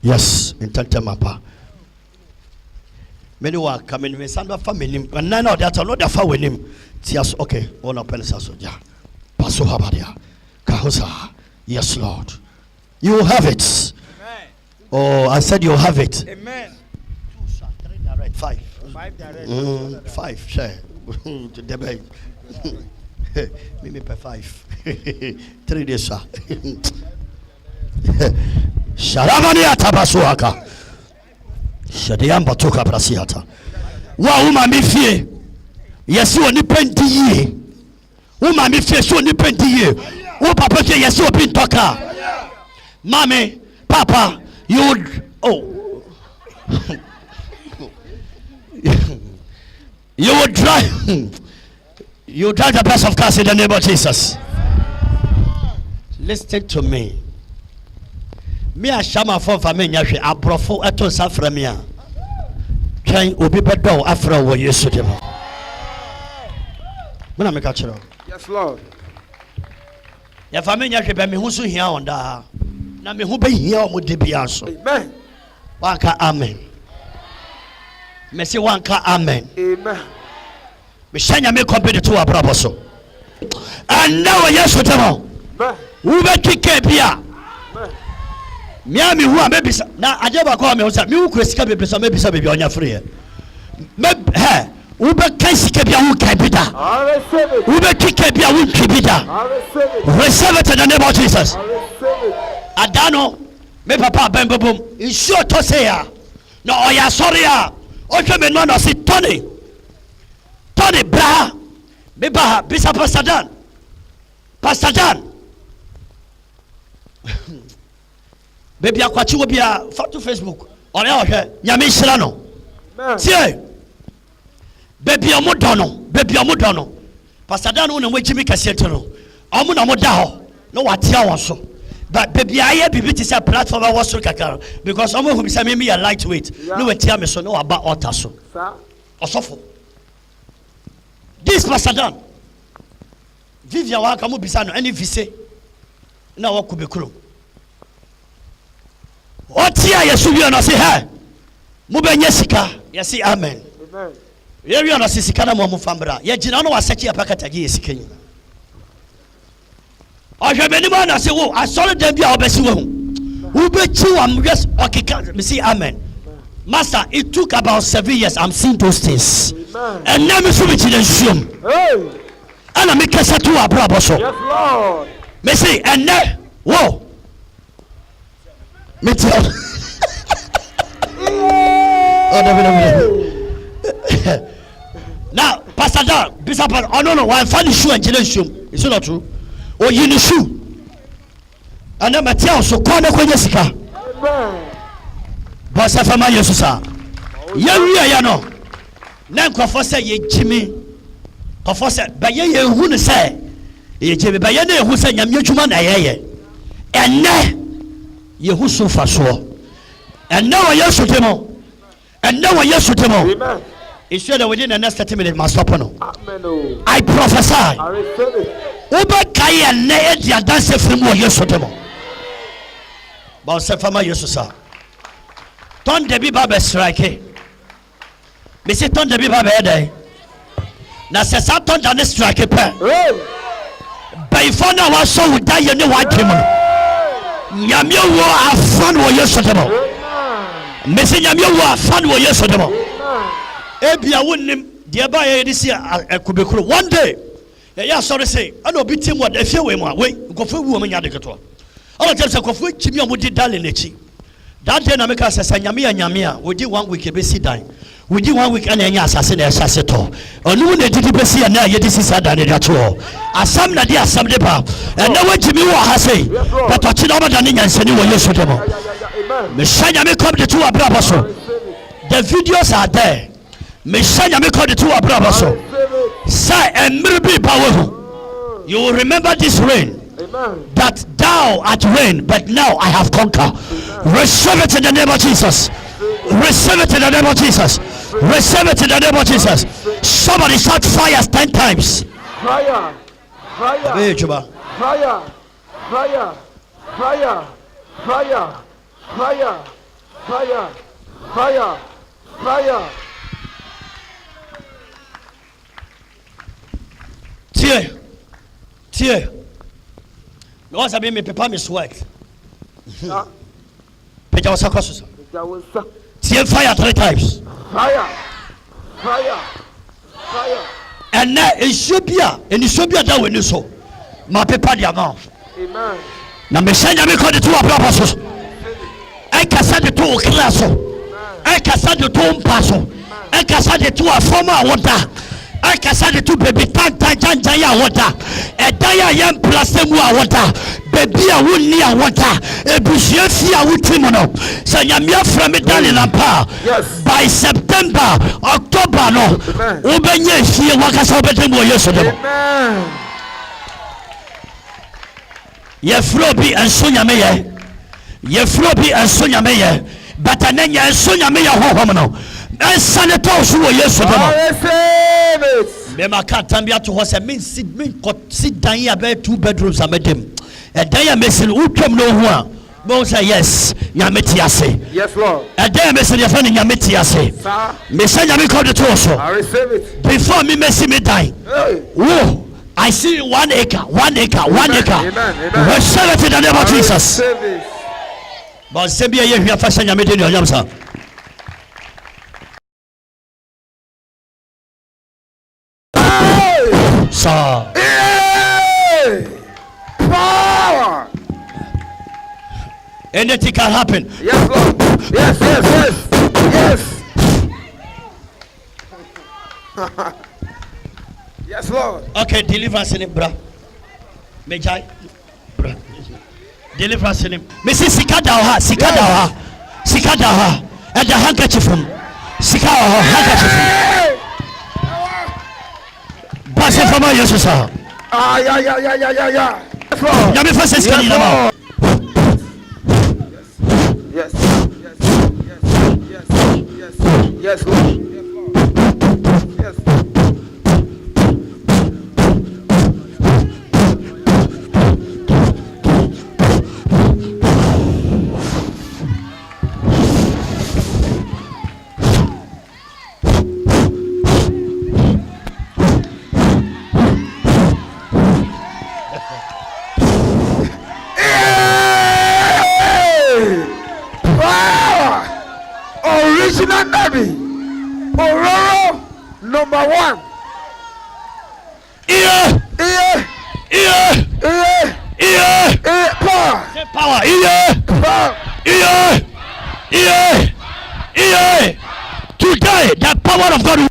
Yes, in Tantamapa. Many were coming with some family, and none of that are not the far with him. Yes, okay, one of Pensasoja. Paso Habadia. Kahosa. Yes, Lord. You will have it. Amen. Oh, I said you'll have it. Amen. 2, 3 direct, 5. 5 direct. 5, share. To debate. Maybe per 5. 3 days, sir. Sharamania Tabasuaka. Shadiam Batuka Brasiata. Wa uma mi fie. Yes, you only penti ye. Uma mi fie so ni penti ye. Wo papa fie yes you pin toka. Mommy, Papa, you would you would drive you drive the best of cars in the name of Jesus. Listen to me. Me a shama for family nyahwe abrofo eto safra me a twen obi bedo afra wo Yesu dem. Mena me ka kire. Yes, Lord. Ya family nyahwe be me hu so hia on da. Na me hu be hia o mo de bia so. Amen. Wanka amen. Me say wanka amen. Amen. Me shanya me compete to abrabo so. And now Yesu dem. Amen. Wo be twike bia. Miami who are maybe now I never call me on some new Christian maybe some baby on your free. Maybe hey, Uber Kansika who can be that. Uber Kikabia who can be that. Receive it in the name of Jesus. Adano, me papa bembo boom. It's sure to say no, oh yeah, sorry okay, me no see Tony Bra. Me baha Bishop Pastor Dan. Pastor Dan. Baby akwachi wo bia to Facebook ore ohwe nyame hira no tie baby omodo no Pastor Dan wo na wagimi kasete no omo na moda ho no watia won so but baby aye bibi ti say platform a was so kakara because omo hu bi say me ya lightweight no watia me so no aba altar so osofo this Pastor Dan Vivian wa ka mo bisa no any vise na wa kubekuro Otia Yesu wi na say hey mo benye sika yes amen amen ye wi na sika na mo fambra ye gina no wasechi apakata gi sika nyina o hwe beni mo na say wo asole dem bia obesi wo hu be chi wam yes okika me say amen master it took about 7 years I'm seeing those things and now me so be chi den suom hey ana me kasa to abrabo so yes lord me say and now wo Metal. Now, Pastor Dan, Bishop, oh no, I find the shoe and shoe. Is it not true? Oh, you the shoe. And then Matthew so call the Jessica. But Safama Yesusa. Ya no. Nan Crawford say ye Jimmy. Crawford said, but ye who say, ye Jimmy, but ye who say, Yam Yuchuman, and now. Yehusu faso and now Yesu demo and now Yesu demo amen it's sure that within the next 30 minutes must stop no amen I prophesy I receive it uba kai and na dia dance from Yesu demo ba se fama Yesu sa ton de bi ba be strike me se ton de bi ba be dey na se sa ton da ne strike pe by for now wa so wo da ye ne wa dwem Nyame wo afan wo Yesu demo mesi nyame wo afan wo Yesu demo ebia wonnim de ba ye disi akubekuro one day ya sorry say ana obi tim wo da fie we mu a we nkofo wu mo nya de keto ala tell say nkofo chimi o mo di dale nechi that day na make us say nyame a we di 1 week e be si dan we di 1 week ana nya asase na asase to onu na didi be si na ye di si sada ne da to asam na di asam de ba na we chimi wo ha say but to chi na ba da ne nyansani wo Yesu demo me shanya me come the two abrabo so the videos are there me shanya me come the two abrabo so say and be powerful you will remember this rain amen that thou art rain but now I have conquered receive it in the name of Jesus receive it in the name of Jesus receive it in the name of Jesus somebody shout fire 10 times fire fire fire fire fire fire Fire. Fire. Fire. Fire. Tear. Because I mean, me prepare me sweat. Peja was across. Tear fire 3 times. Fire. Fire. Fire. And now it should be that when you saw my paper the amount. Amen. Now me send me call the 2 apostles. I can send the 2 class. I can send the 2 passo. I can send the 2 former water. I can send the 2 baby tan jaya water. A dia yam plus them water. Baby I will near water. A bushia would timono. So yamia from it down in Ampa. Yes. By September, October, no. Ubenye see wakasa betembo yesterday. Amen. Ye flobi and sonya meye. Ye flobi and sonya meye. But anenya and sonya meye hohomono. And senator who were yesterday. Mema katambia to horse and sit down here about 2 bedrooms and met him. And they are missing who come no one. Both say yes, Yametiase. Yes, Lord. And they are missing your friend Yametiase. Messiah Yami called the torso. I receive it. Before me messing me dying. Whoa. I see 1 acre. Amen. Amen. Receive it in the name of Jesus. But Sembia, you have first and Yameti in your Yamsa. So, power. anything can happen. Yes, Lord. Yes. Yes, Lord. Okay, deliverance in him, bro. Mejai, bro. Deliverance in him. Mrs. Sikadawa, and the handkerchief from Sikawa handkerchief. Pass it for my Jesus, sir. Yeah. Yami first is coming now. Yes, Lord. Yes. Original Nabi. Roeh number 1. Power. Today, the power of God.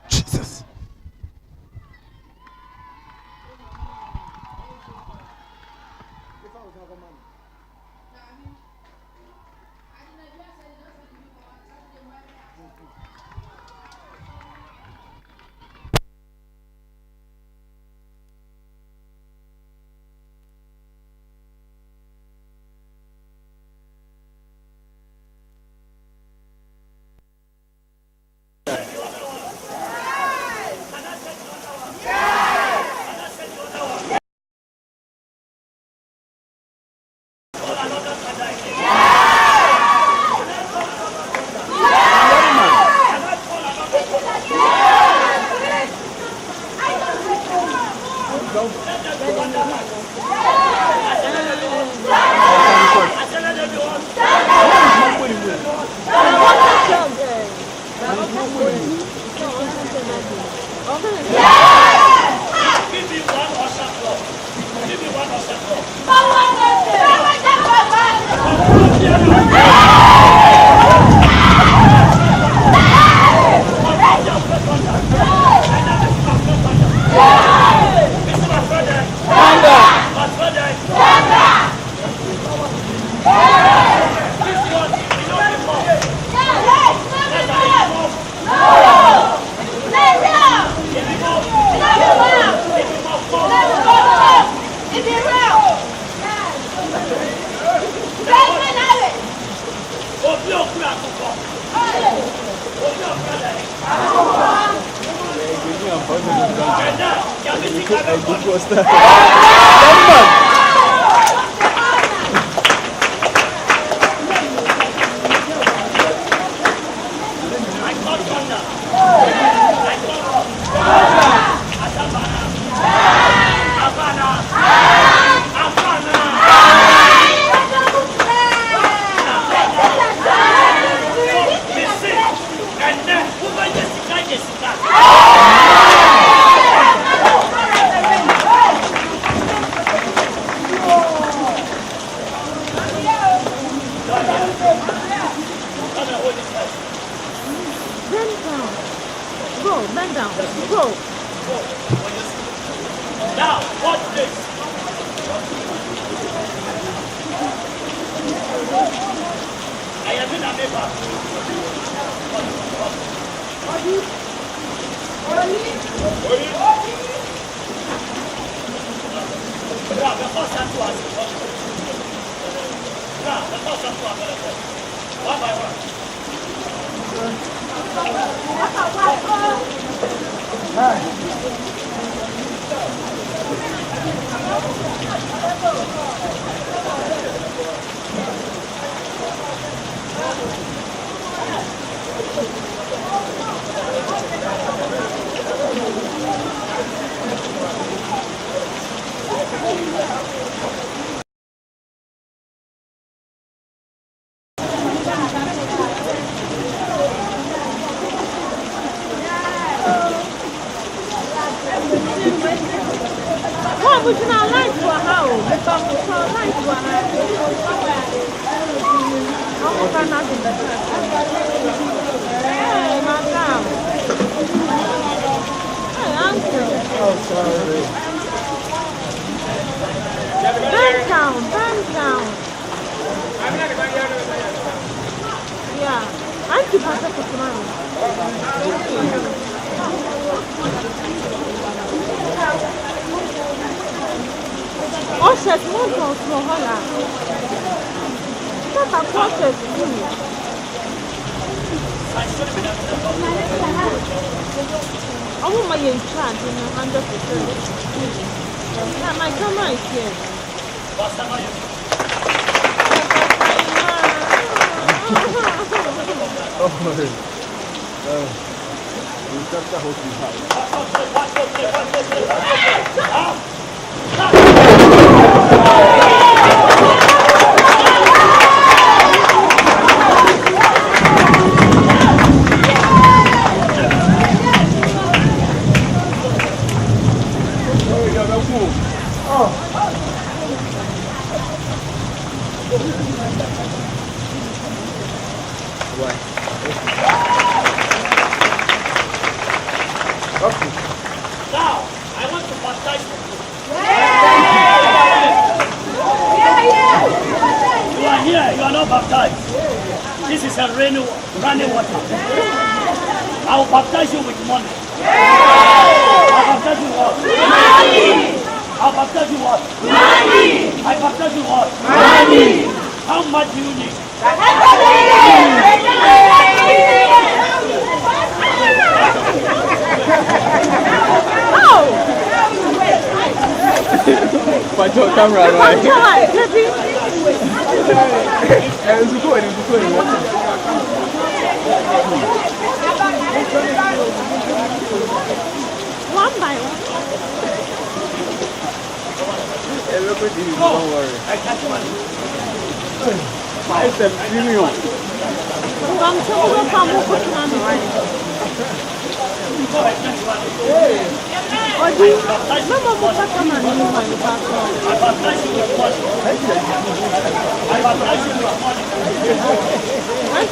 Jesus.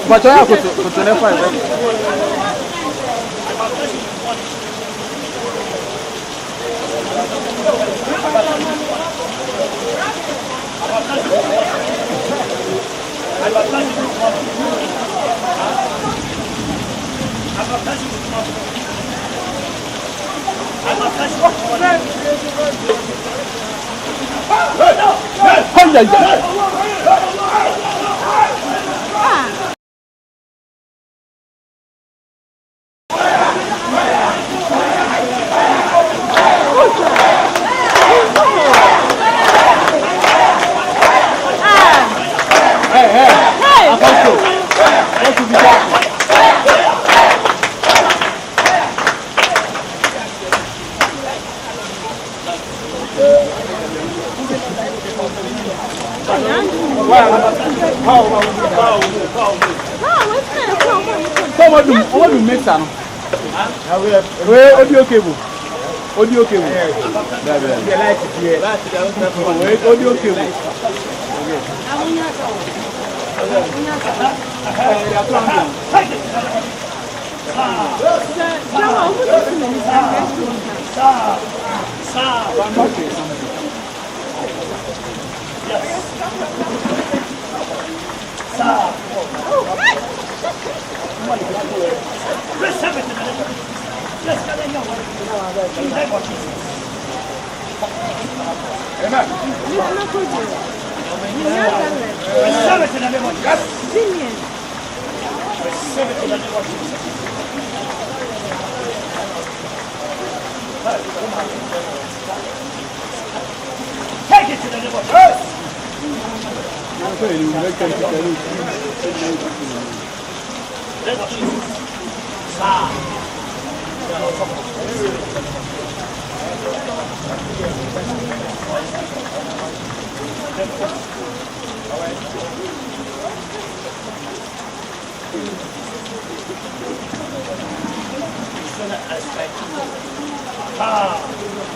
But I put to never What do you mix? Audio cable. Audio cable. Audio cable. Take it to the neighbor first.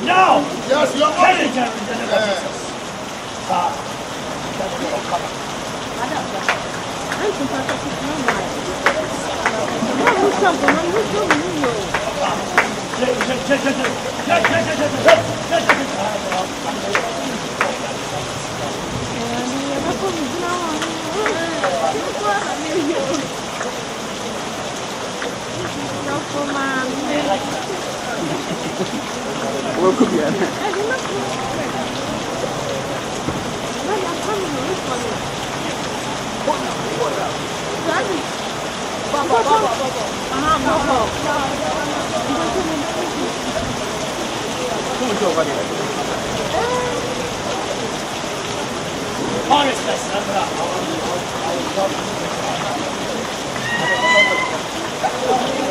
No! Yes, you're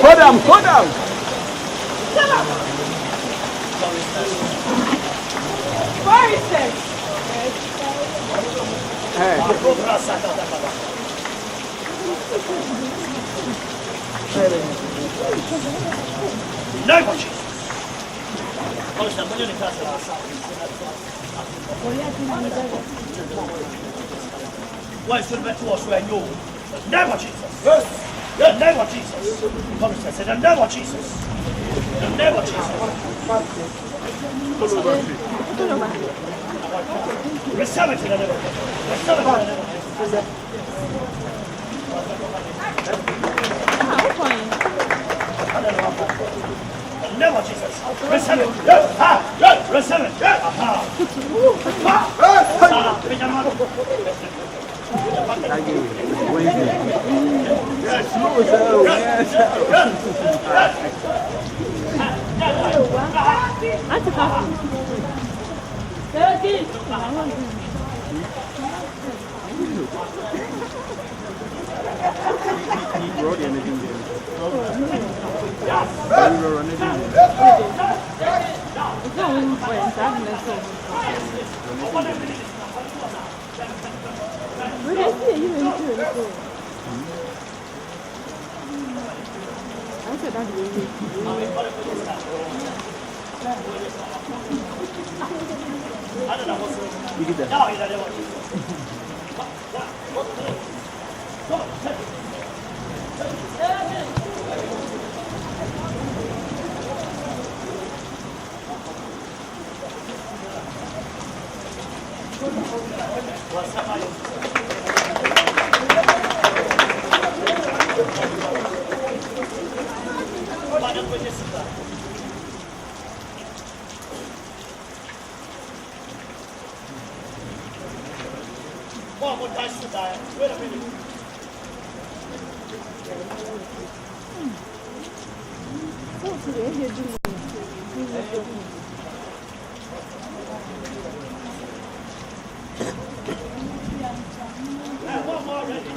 Hold on. Where is it? Hey. No, why should bet to us where you? Never Jesus. Yes. The name of Jesus. Promise said, the name of Jesus. The name of Jesus. Receive it in the name of Jesus. Receive it in the name of Jesus. The name of Jesus. Receive it. Yes. Receive it. Wait a minute. One more ready.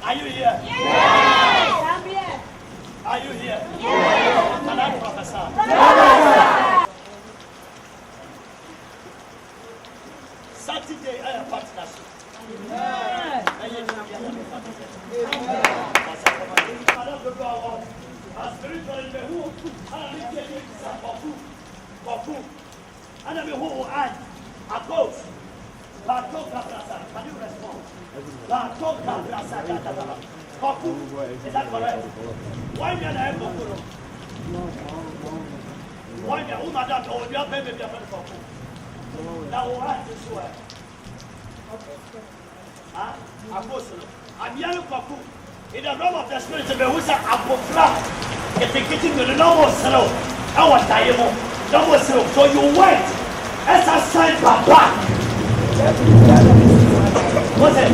Are you here? Yes! I'm here. Are you here? Yes! Can I prophesy? Saturday, I have partnership. And I'm who I oppose. Can you respond? Is that correct? Why did I have Koku? Why did I have Koku? You have baby Koku. Now, what is this way? Apostle. I'm young Koku. In the realm of the spirit, who said Apofra, getting to the normal slow. Our diamond, normal slow. So you wait as a sign back. What's it?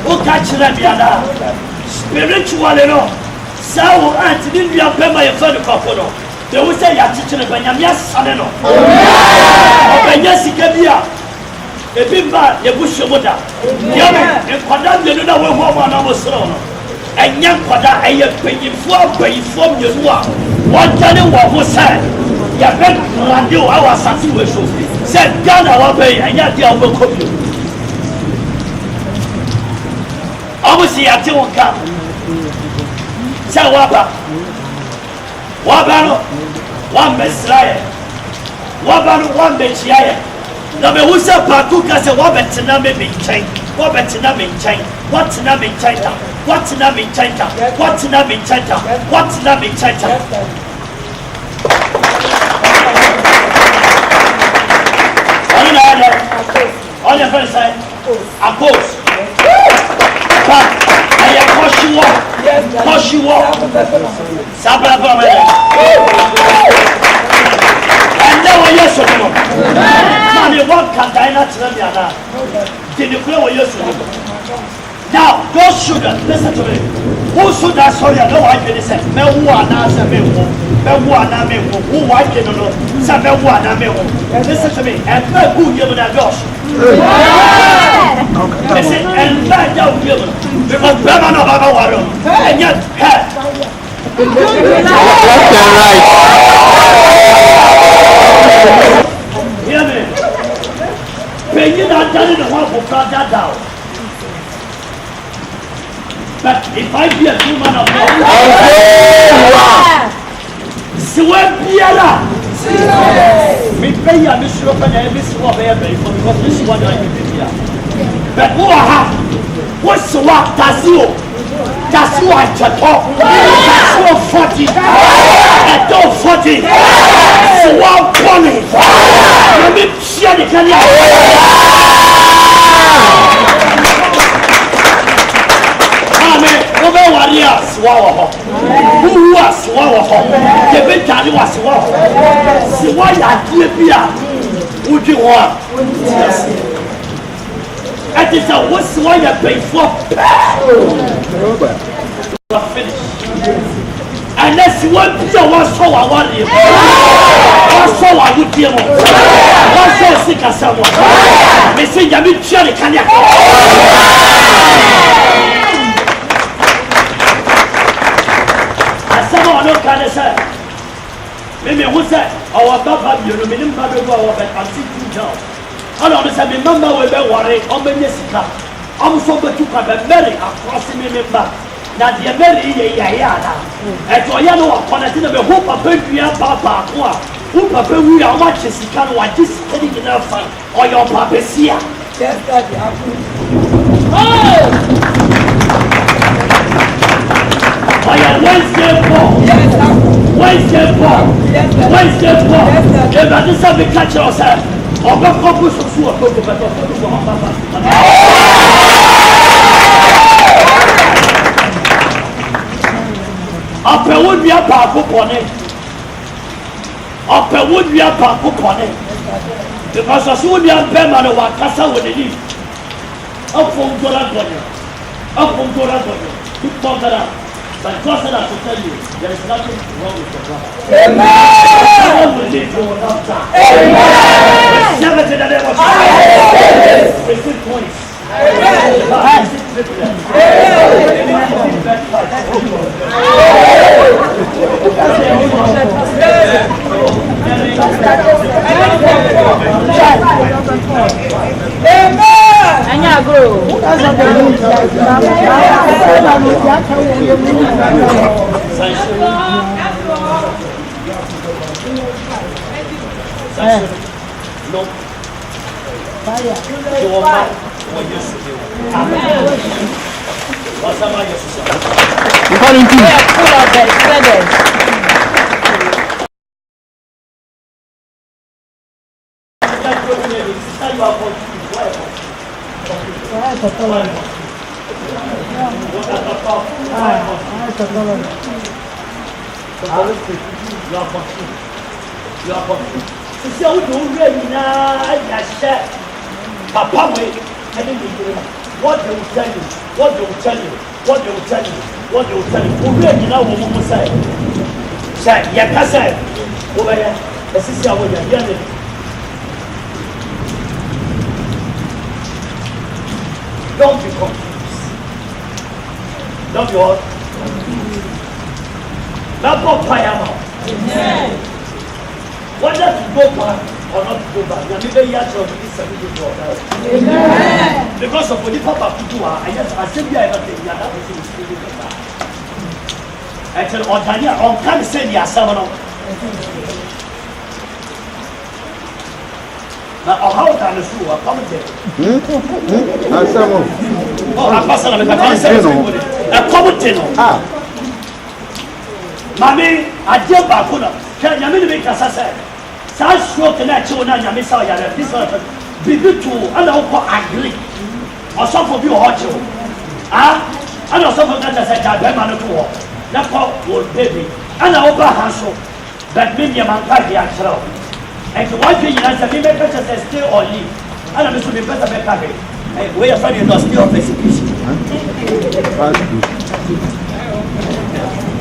Who catch them? Spiritually, no. So, Aunt, didn't you have my friend Cocono? They will say, you're teaching a Benjamin, son. Yes, he can be a bimba, a bush of water. You condemn the little woman almost thrown. And young Quada, I have paid for your work. One time, what was said? You have been around you, our situation. Said, God, our pay, and yet you will cook you. Obviously, I don't come. Say, Wabano, one Messiah. Wabano, one Messiah. Now, the Wusa Pakuka said, Wabetina may be chain. Wabetina may chain. What's in a China? What's in a China? What's in a China? What's in a China? All your friends say, oppose. But I am push you up. Sabra. so no money what can dina tell me ana did you clear what you now those children listen to me who should that sorry no I can say me who ana say me who I can no say me who ana me who listen to me and who you na gosh I said and that you because Baba no Baba waro and yet hear me when you not done the one for brother down but if I be a true man of God swear biara me pay ya me sure pa na me sure ba ya because this one I give you but who are what's what does you I talk that's what 40 I don't 40 so what funny let me share the can amen over warriors wow who was wow the big daddy was wow so why ya die bia would you want it is a what's why you pay for finish unless you want to was so I want you was so I would deal was so sick as someone me say you mean surely can you as someone no can say me who say our baba you know me nim baba go but I'm sitting down I don't say me mama we be worry on me sika I'm so be to ka be marry across me member na de marry ya na e to ya no akona ti na be ho papa dua papa ko a ho papa wi a ma che sika no wa je sika ni na fa o your papa sia yes daddy Wednesday four. If I just have to catch yourself, I'll go focus on food. Après would be a parcours cornet. Après would be a parcours cornet. Because as soon as you are permanent, you are casa with the leaf. Up from Doragonia. Up from Doragonia. You talk that out. But God said I to tell you, there is nothing wrong with your brother. Amen. God will lead you without that. Amen. Never to the name of Jesus. Receive points. No. Fire. What's up, Papa, wait. What they will tell you, what they will tell you, what they will tell you, what they will tell you. Who really know what we say? Say, yeah, say, over here. This is how we are here. Don't be confused. Don't be what? Not go fire now. Whether to go back or not to go back, you are never yet to be Amen. Because of what the Papa to do, I just said, I have to that person is still in the back. I tell Ontania, on can't say the Assamano. Now, how can the shoe are commented? Oh, I'm passing on the commented. Mammy, I did Bakuna. Can you make us say? Such stroke and actual Nanya, this one. Be good to and I'll agree. Or some of you hot you. And also for that, I said, I'm man of war. That old baby. And I'll buy her so. But maybe a man can't be actual. And one thing you answer, me make better say stay or leave. And I'm assuming better make carry. Hey, where your friend is not still persecution.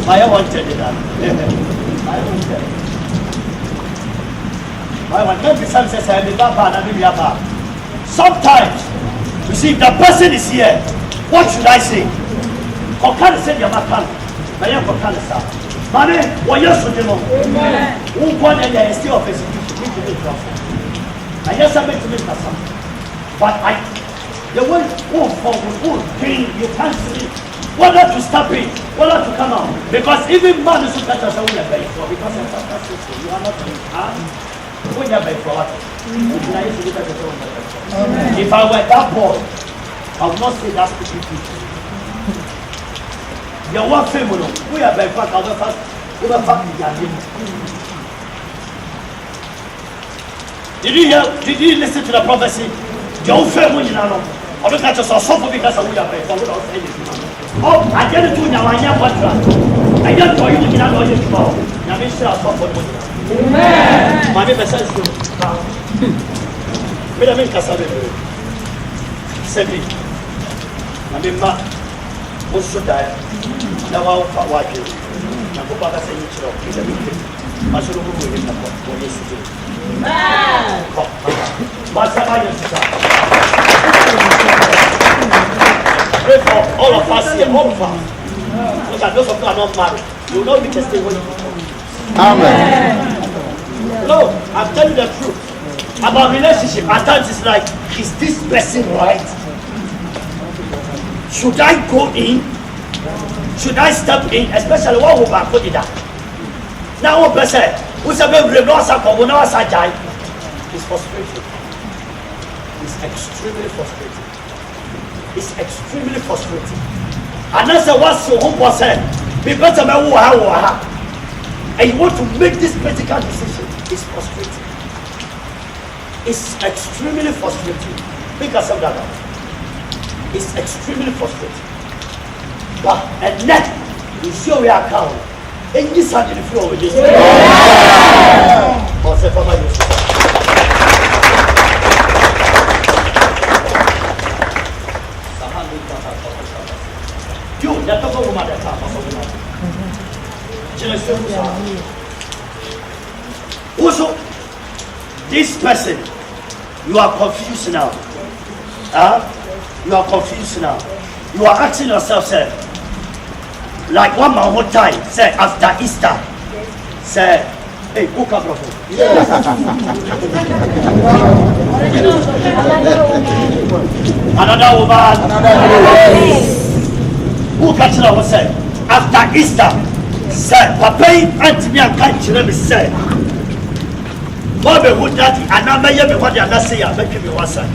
I wanted it. I wanted to say, sometimes, you see, if the person is here, what should I say? How can I say your makan? I am for cancer. Money, what you should do? Who one and there is still persecution? I just have to make some. But the way who pain, you can't sleep. Whether to stop it, whether to come out. Because even man is better than we are paying for. Because you are not paying. We are paying for what? If I were that boy, I would not say that's stupid people. You are famous. We are paying for our first. We are fucking. Did you listen to the prophecy? Your family, you know. I don't catch us so because we are paying for without anything. Oh, I get it to now. I am what I don't know you can know you tomorrow. Now, Mr. Amen. My name is Says. Wait a minute, Casabe. Semi. I mean, what's so dire? Now, I'll watch you. Now, go back and say, you know, it's a big thing. I should have moved in the book yesterday. What's pray for all of us here, all of us. Look at those of you who are not married. You will not be testimony. Amen. No, I'm telling you the truth. About relationship, at times it's like, is this person right? Should I go in? Should I step in? Especially what will I put it down? Now one person who's a very lost is frustrated. It's extremely frustrating. It's extremely frustrating. And that's what's so home was said. Because of and you want to make this critical decision. It's frustrating. It's extremely frustrating. Because of that. It's extremely frustrating. But and then you show your account. And this had the flow with this. You, that talk woman that also, this person, you are confused now. You are confused now. You are asking yourself, sir, like one man whole time, say after Easter, say, hey, who come from? Another woman. Who catch it up say after Easter, say, Papa, Auntie, me and can't me say, Bobby, who daddy, and now may be what they are not saying, I make me one side.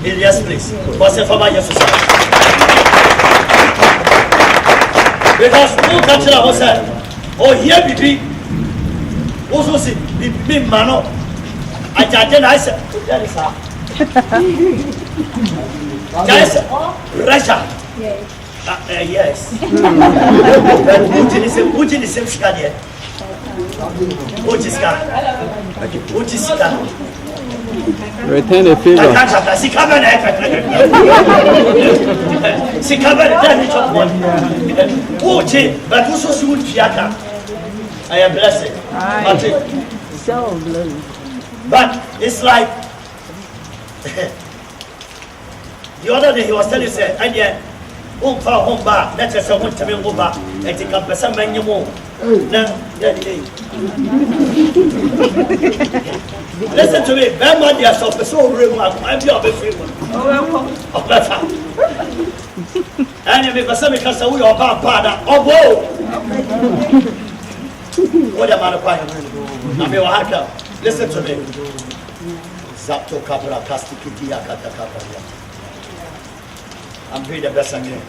Yes, please. What's the former yes, because who catch it up say, oh, here be also see, be mano. I said, that is how. Russia. Yes. Which is the same scan here? Which is scan? Which is scan? Return the favor. She covered it. She covered it. Which is, but also she would fiata. I am blessed. So blessed. But it's like the other day he was telling you, say, and yet. Home back, let us want to go back and take up some many more. Listen to me, Bama, they are so remarkable. I'm your free one. Oh, better. And if some because we are father, oh, what about a fire? Listen to me. Zapto Cabra Casticity Akata. I'm doing the best I can.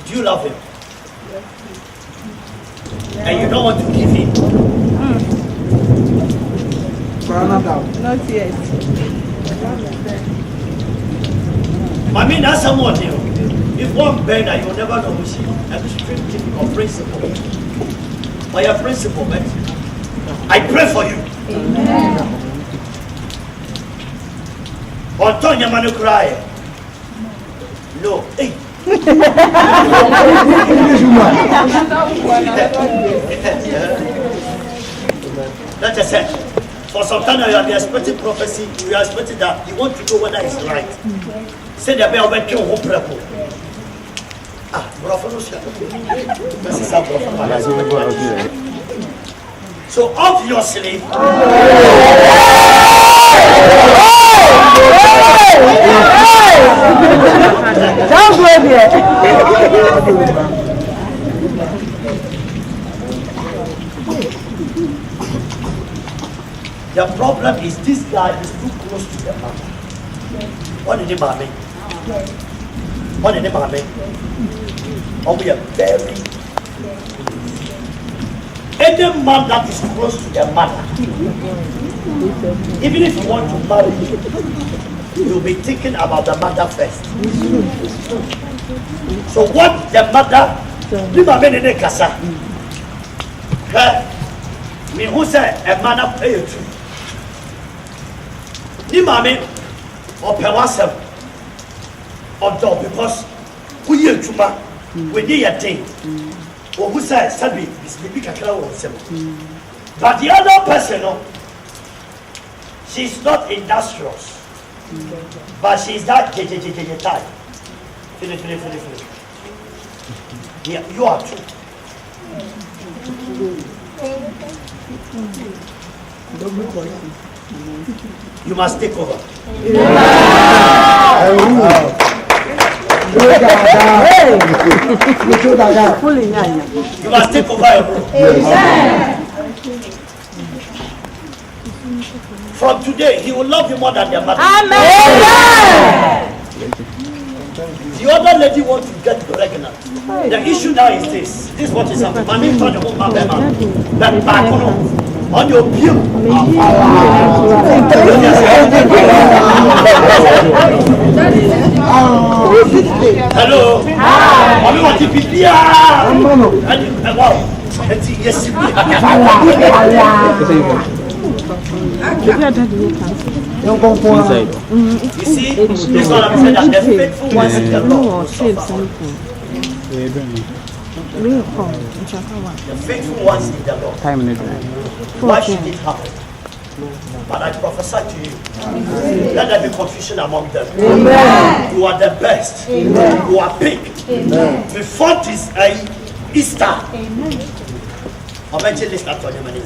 Do you love him? Yes. And you don't want to give him? Not yet. I mean, that's someone you. If one beggar, you'll never know who she is. That's a typical principle. For your principle, but I pray for you. On Tonya Manu cry. No. Hey. That's just it. For some time you are expecting prophecy, you are expecting that you want to know whether it's right. Say the bell went to home prepo. So obviously, don't go there. The problem is this guy is too close to the mother. What did he mean? What did he mean? Oh, we are very. Any man that is close to the mother, even if you want to marry, you'll be thinking about the mother first. So what the mother, me who said a man of pay you. Ni mame or pewasem or dog because who you tuma when you thing or who said Sabi is the big account. But the other person, she's not industrious, but she's that type. Finish. Yeah, you are too. You must take over. You must take over your bro. From today, he will love you more than your mother. Amen. The other lady wants to get pregnant. The issue now is this. This is what is happening. My name is that back on your view. Hello. Hi. Want to be here? Wow. Yes. You see, this is what I'm saying, that the faithful ones in the Lord. The faithful ones in the Lord. Why should it happen? But I prophesy to you, let there be confusion among them. Amen. You are the best. Amen. You are picked. Before this Easter. Amen. I'll mention this after your money.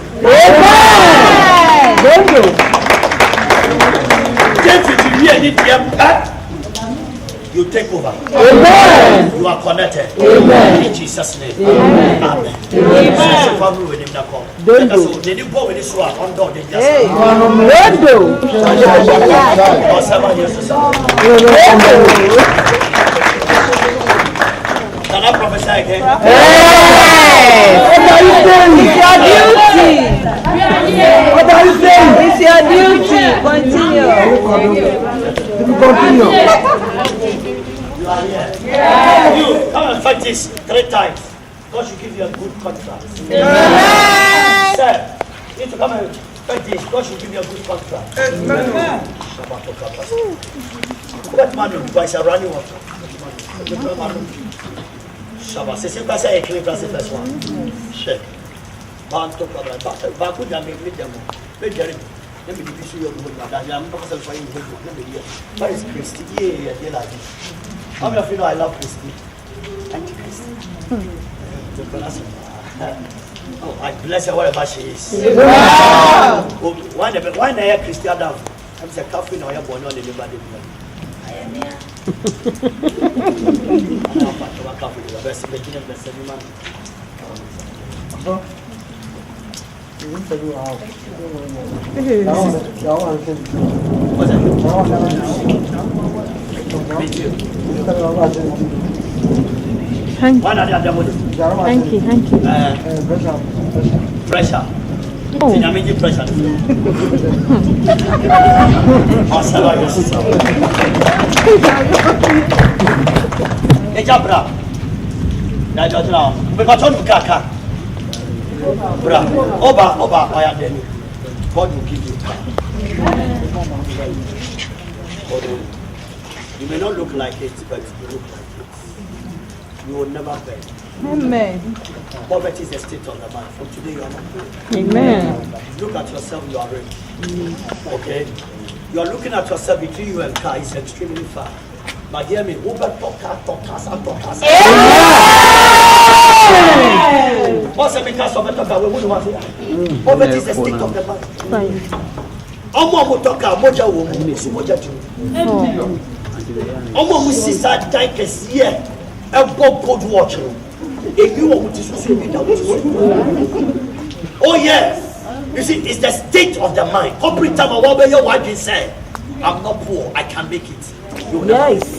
You take over. Amen. You are connected. Amen. In Jesus' name. Amen. Amen. Can I prophesy again? It's your duty. It's your duty. Continue. You are here. Yeah. You come and fight this 3 times. God should give you a good contract. Amen. Sir, you need to come and fight this. God should give you a good contract. Amen. What man do I say running water? Shabbat. C'est ce que ça écrit dans cette version. Check. Banto kabra. Baku jambe mediamo. Mediamo. Let me give you your good. That I'm not going to find you. Let me hear. Where is Christy? Yeah, like this. How many of you know I love Christy? Anti-Christy. Oh, I bless her wherever she is. Wow. Why na ya Christy Adam? I'm saying coffee now you're born on the body. I am here. I'm not to coffee. The best making the best man. Thank you. Pressure. Oh. Pressure. Bra, Oba, I am Denny. God will give you time. You may not look like it, but you look like it. You will never beg. Amen. Poverty is the state of the man. From today, you are not poor. Amen. Look at yourself, you are rich. Okay? You are looking at yourself between you and car is extremely far. But hear me, Uber talk us. What's the because of the talk? We wouldn't want to. Poverty is the state of the man. Omo motoka moja wo mu moja tu. Omo mu sisa dan kesiye e go cold watch no. Ebi wo mu tisusu ebi da wo. Oh yes. You see, it's the state of the mind. Every time I want your wife say, I'm not poor, I can make it. Yes.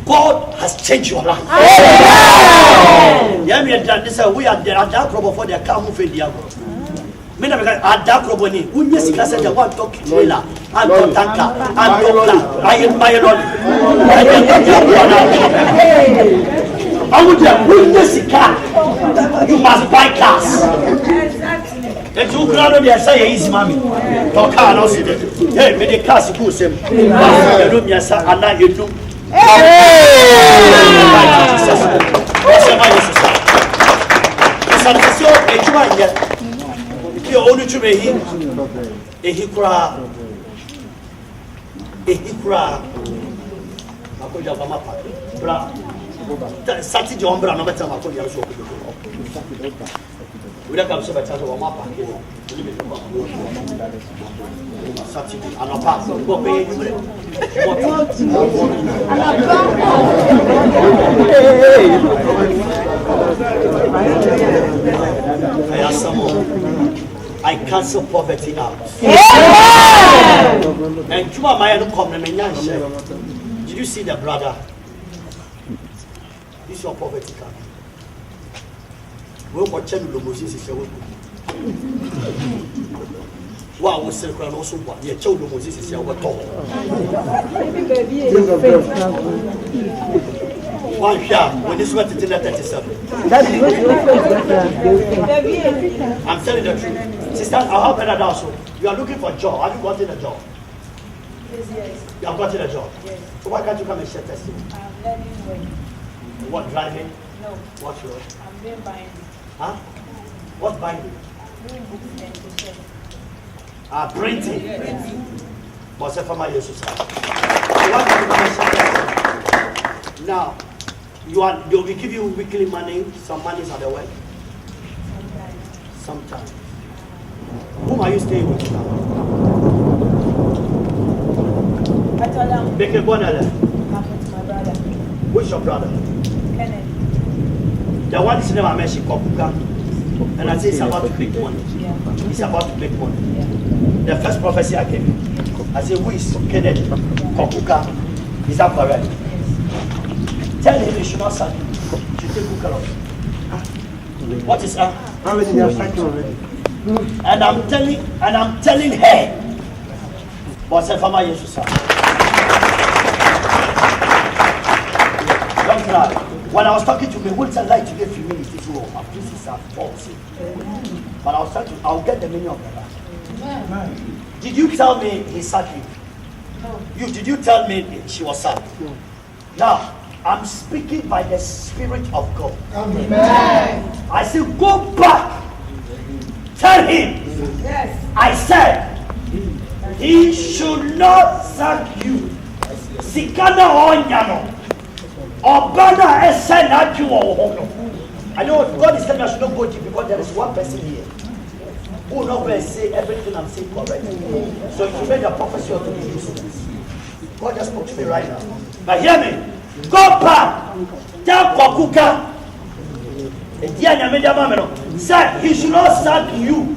God has changed your life. Yeah, we are there at that crop for the car moving the other. Men are at that crop when you see us at the one talk trailer and tanker and I am my I would have witnessed a car. You must buy cars. And you crowd me and say, easy, mommy. Talk car, no, see it. Hey, many cars, you say, yes, and now you do. You only to me, a hikra, Saturday on Brown, no matter how you show. We don't come so much as a warm up. Saturday, and a pass. Go pay I ask someone. I cancel poverty now. And Juma Maya don't come and did you see the brother? This is your poverty card. We will check the Moses is your wow, was the crown also what? Yeah, Joe Moses is your talk. One shot when this went to 37. I'm telling the truth. Sister, I'll help her also. You are looking for a job. Have you gotten a job? Yes. You have gotten a job? Yes. So why can't you come and share testimony? I'm learning way. What, driving? No. What road? I'm doing binding. Huh? What binding? Doing books and t-shirts. Printing. But say for my Jesus. Now, they will give you weekly money. Some money is on the way. Sometimes. Whom are you staying with now? I told them. Make a bonnet. I'm with my brother. Who's your brother? Kenneth. The one is never mentioned Kokuka. And I say it's about to make money. Yeah. It's about to make money. Yeah. The first prophecy I gave you. I say, who is Kenneth Kokuka? Is that correct? Yes. Tell him he should not sell you. He should take good care of you. What is that? And I'm telling her. But say, Fama Jesus. Don't cry. When I was talking to me, what's a light to get few minutes? This is a false. But I was trying to, I'll get the meaning of the light. Did you tell me he sacked you? No. Did you tell me she was sacked? No. Now, I'm speaking by the Spirit of God. Amen. I say, go back. Tell him. Yes. I said, he should not sack you. Sikana onyano. Obana esena you. I know God is telling me I should not go deep because there is one person here who will not say everything I'm saying correctly. So if you made a prophecy of the useless. God just spoke to me right now. But hear me. Go back. Tell Kwakuka. Say he should not sack you.